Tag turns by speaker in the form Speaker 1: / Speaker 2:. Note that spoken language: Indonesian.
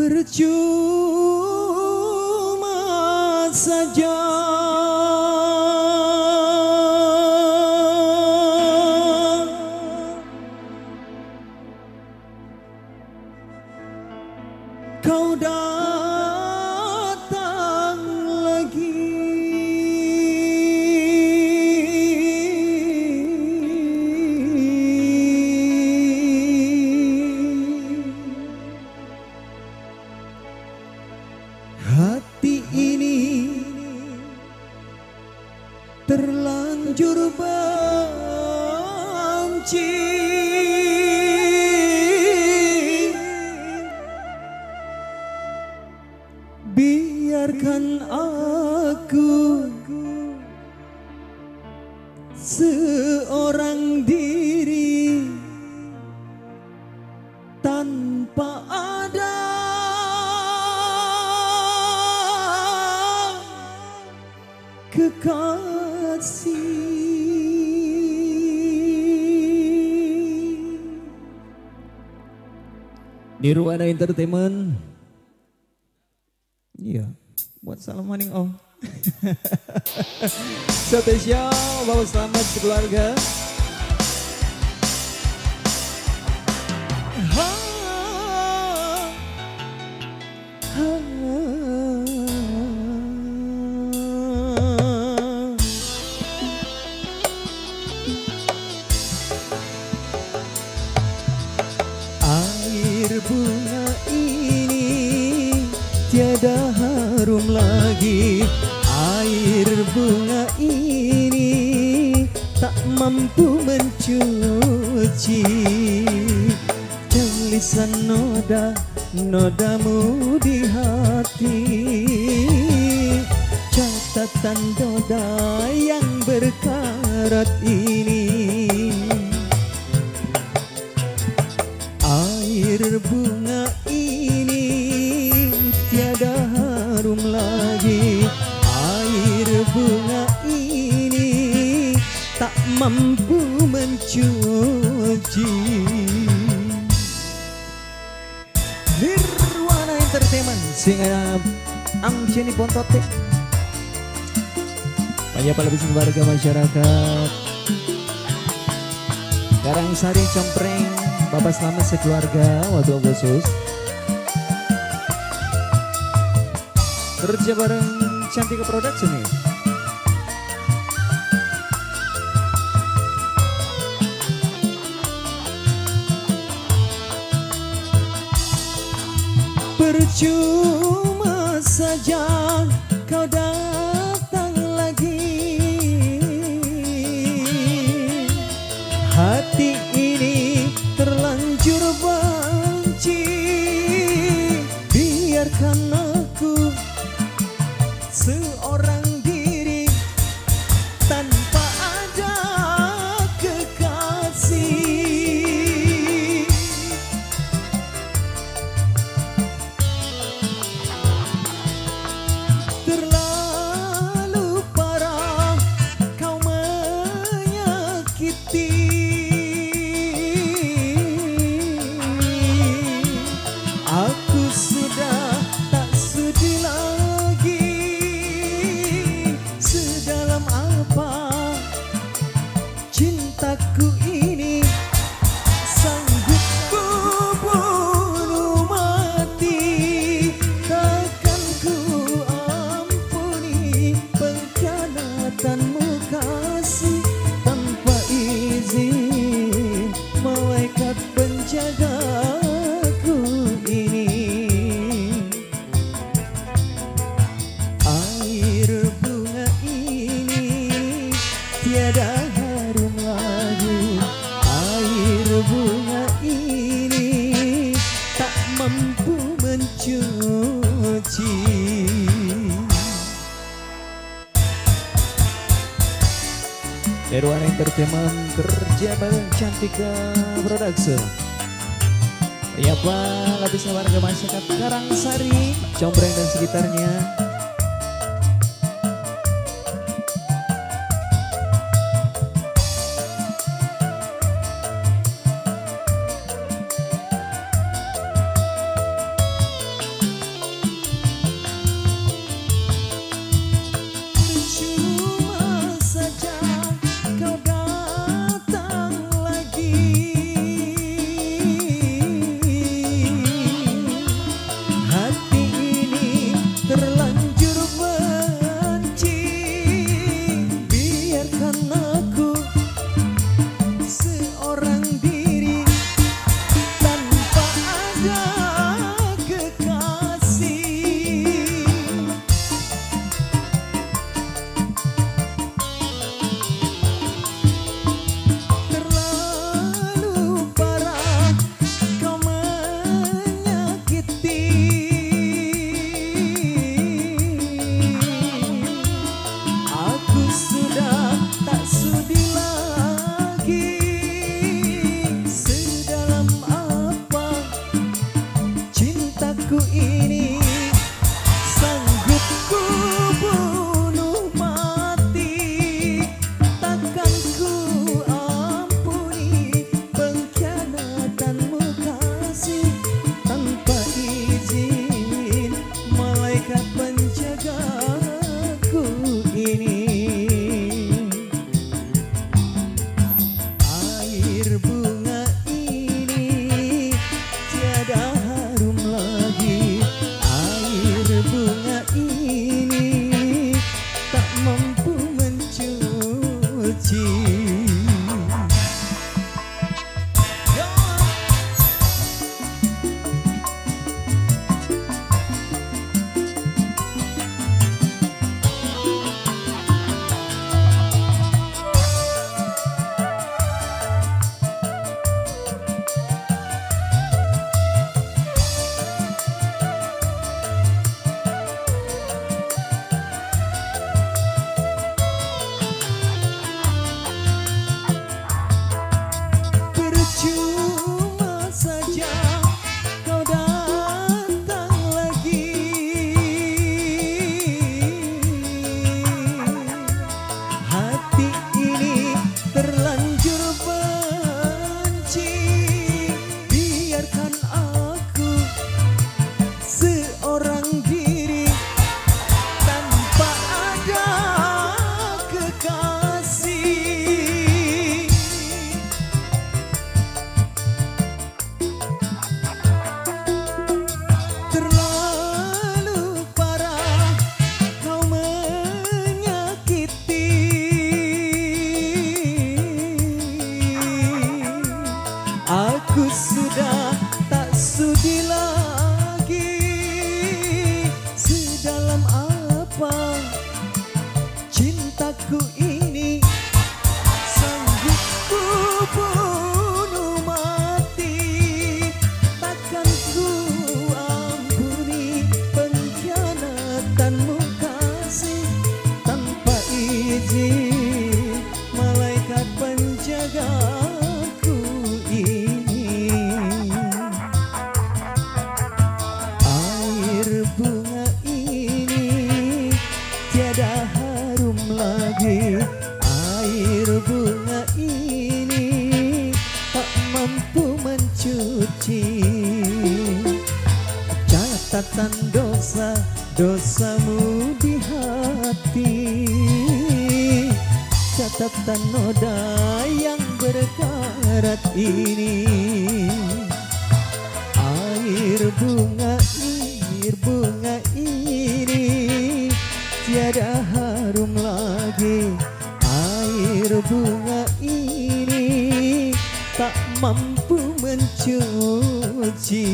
Speaker 1: Percuma saja kau datang lagi. Hati ini terlanjur benci, biarkan aku seorang diri tanpa ada kekasih. Nirwana Entertainment. Iya, buat salam maning om. Spesial, bawa selamat keluarga. Ha, ha. Air bunga ini tiada harum lagi, air bunga ini tak mampu mencuci tulisan nodamu di hati, catatan noda yang berkarat ini. Air bunga ini tiada harum lagi, air bunga ini tak mampu mencuci. Nirwana Entertainment sing Amceni Pontote. Banyak lebih warga masyarakat Karangsari Compreng, Bapak selamat sekeluarga, wabil khusus kerja bareng Cantika Production nih. Percuma saja kau datang lagi, hati ini terlanjur benci, biarkan aku seorang diri tanpa ada kekasih. Terlalu parah kau menyakiti, aku sudah tak sudi lagi. Sedalam apa cintaku ini, sanggup ku bunuh mati. Takkan ku ampuni pengkhianatanmu kasih, tanpa izin malaikat penjagaku ini. Air bunga ini tiada harum lagi, air bunga ini tak mampu mencuci. Nirwana Entertainment kerja bareng Cantika Production. Ya Pak, lapisan warga masyarakat Karangsari, Compreng dan sekitarnya. sudi lagi, sedalam apa cintaku ini, sanggup ku bunuh mati, takkan ku ampuni pengkhianatanmu kasih. Tanpa izin malaikat penjagaku ini, air bunga ini tiada harum lagi, air bunga ini tak mampu mencuci catatan dosamu di hati, catatan noda yang berkarat ini. Air bunga ini tiada harum lagi, air bunga ini tak mampu mencuci